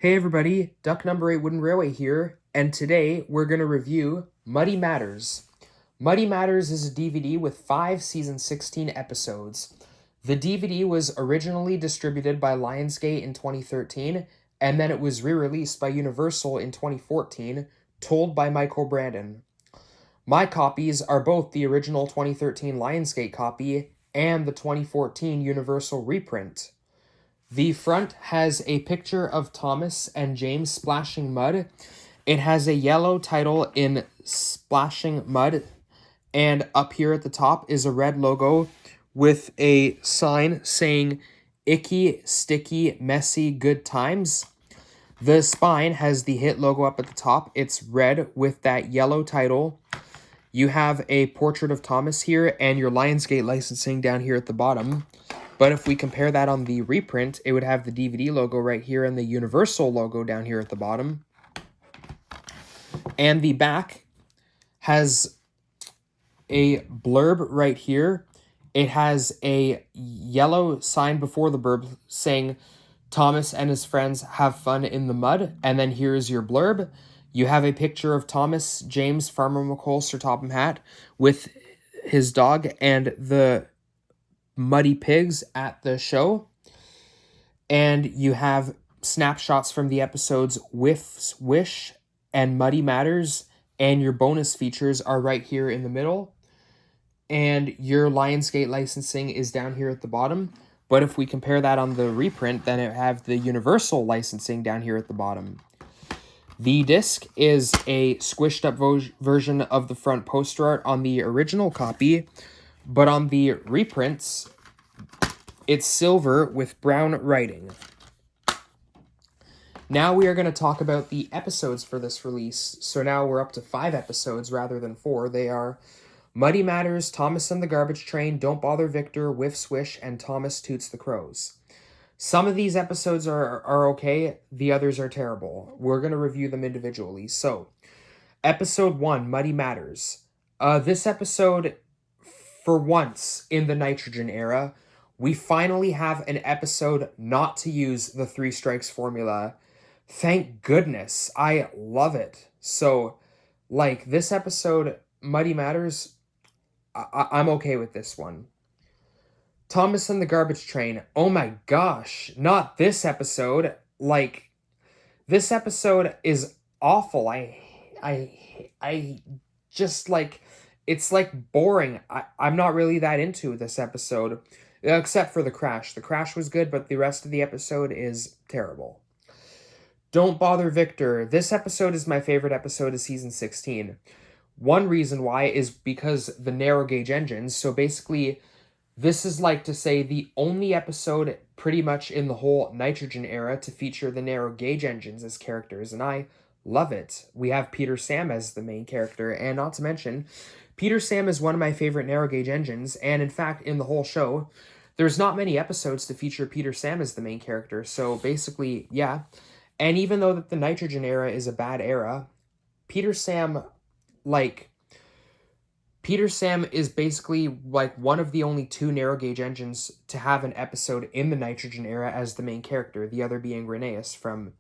Hey everybody, Duck Number 8 Wooden Railway here, and today we're going to review Muddy Matters. Muddy Matters is a DVD with 5 season 16 episodes. The DVD was originally distributed by Lionsgate in 2013, and then it was re-released by Universal in 2014, told by Michael Brandon. My copies are both the original 2013 Lionsgate copy and the 2014 Universal reprint. The front has a picture of Thomas and James splashing mud. It has a yellow title in splashing mud, and up here at the top is a red logo with a sign saying icky, sticky, messy, good times. The spine has the hit logo up at the top. It's red with that yellow title. You have a portrait of Thomas here and your Lionsgate licensing down here at the bottom. But if we compare that on the reprint, it would have the DVD logo right here and the Universal logo down here at the bottom. And the back has a blurb right here. It has a yellow sign before the blurb saying, Thomas and his friends have fun in the mud. And then here's your blurb. You have a picture of Thomas, James, Farmer McColl, Sir Topham Hatt with his dog and the muddy pigs at the show. And you have snapshots from the episodes Whiff's Wish and Muddy Matters, and your bonus features are right here in the middle. And your Lionsgate licensing is down here at the bottom. But if we compare that on the reprint, then it have the Universal licensing down here at the bottom. The disc is a squished up version of the front poster art on the original copy, but on the reprints, it's silver with brown writing. Now we are going to talk about the episodes for this release. So now we're up to 5 episodes rather than 4. They are Muddy Matters, Thomas and the Garbage Train, Don't Bother Victor, Whiff Swish, and Thomas Toots the Crows. Some of these episodes are okay, the others are terrible. We're going to review them individually. So, Episode 1, Muddy Matters. This episode, for once in the Nitrogen era, we finally have an episode not to use the 3 strikes formula. Thank goodness. I love it. So, this episode, Muddy Matters, I'm okay with this one. Thomas and the Garbage Train. Oh my gosh, not this episode. This episode is awful. I just it's boring. I'm not really that into this episode, except for the crash. The crash was good, but the rest of the episode is terrible. Don't Bother Victor. This episode is my favorite episode of season 16. One reason why is because the narrow gauge engines. So basically, this is to say the only episode pretty much in the whole Nitrogen era to feature the narrow gauge engines as characters, and I love it. We have Peter Sam as the main character, and not to mention, Peter Sam is one of my favorite narrow gauge engines, and in fact, in the whole show, there's not many episodes to feature Peter Sam as the main character, so basically, yeah. And even though that the Nitrogen era is a bad era, Peter Sam is basically one of the only 2 narrow gauge engines to have an episode in the Nitrogen era as the main character, the other being Rheneas from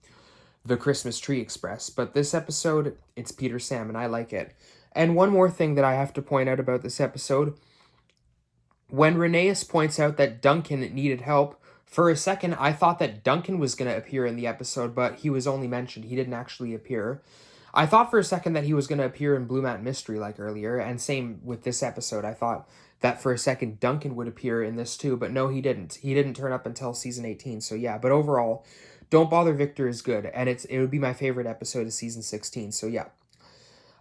the Christmas Tree Express. But this episode, it's Peter Sam, and I like it. And one more thing that I have to point out about this episode, when Rheneas points out that Duncan needed help, for a second I thought that Duncan was going to appear in the episode, but he was only mentioned. He didn't actually appear. I thought for a second that he was going to appear in Blue Mountain Mystery earlier, and same with this episode. I thought that for a second Duncan would appear in this too, but no, he didn't. He didn't turn up until season 18, so yeah. But overall, Don't Bother Victor is good, and it would be my favorite episode of season 16, so yeah.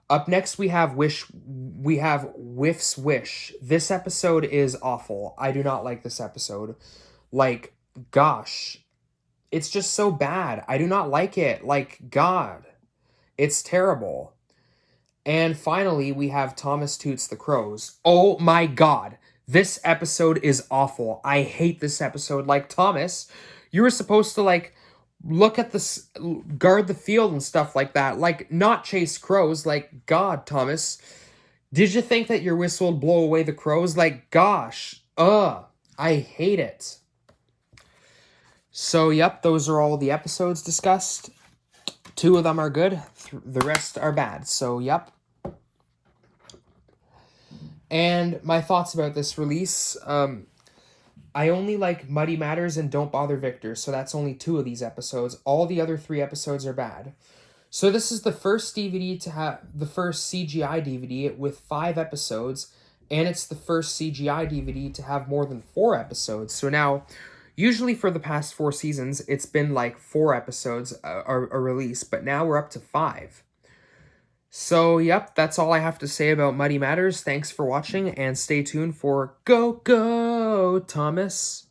Up next, we have Whiff's Wish. This episode is awful. I do not like this episode. Gosh, it's just so bad. I do not like it. God. It's terrible. And finally, we have Thomas Toots the Crows. Oh my god. This episode is awful. I hate this episode. Thomas, you were supposed to, look at this, guard the field and stuff like that. Not chase crows. God, Thomas. Did you think that your whistle would blow away the crows? Gosh. I hate it. So, yep, those are all the episodes discussed. 2 of them are good, the rest are bad. So, yep. And my thoughts about this release, I only like Muddy Matters and Don't Bother Victor, so that's only 2 of these episodes. All the other 3 episodes are bad. So this is the first DVD to have the first CGI DVD with 5 episodes, and it's the first CGI DVD to have more than 4 episodes. So now, usually for the past 4 seasons, it's been like 4 episodes a release, but now we're up to 5. So, yep, that's all I have to say about Muddy Matters. Thanks for watching, and stay tuned for Go Go Thomas.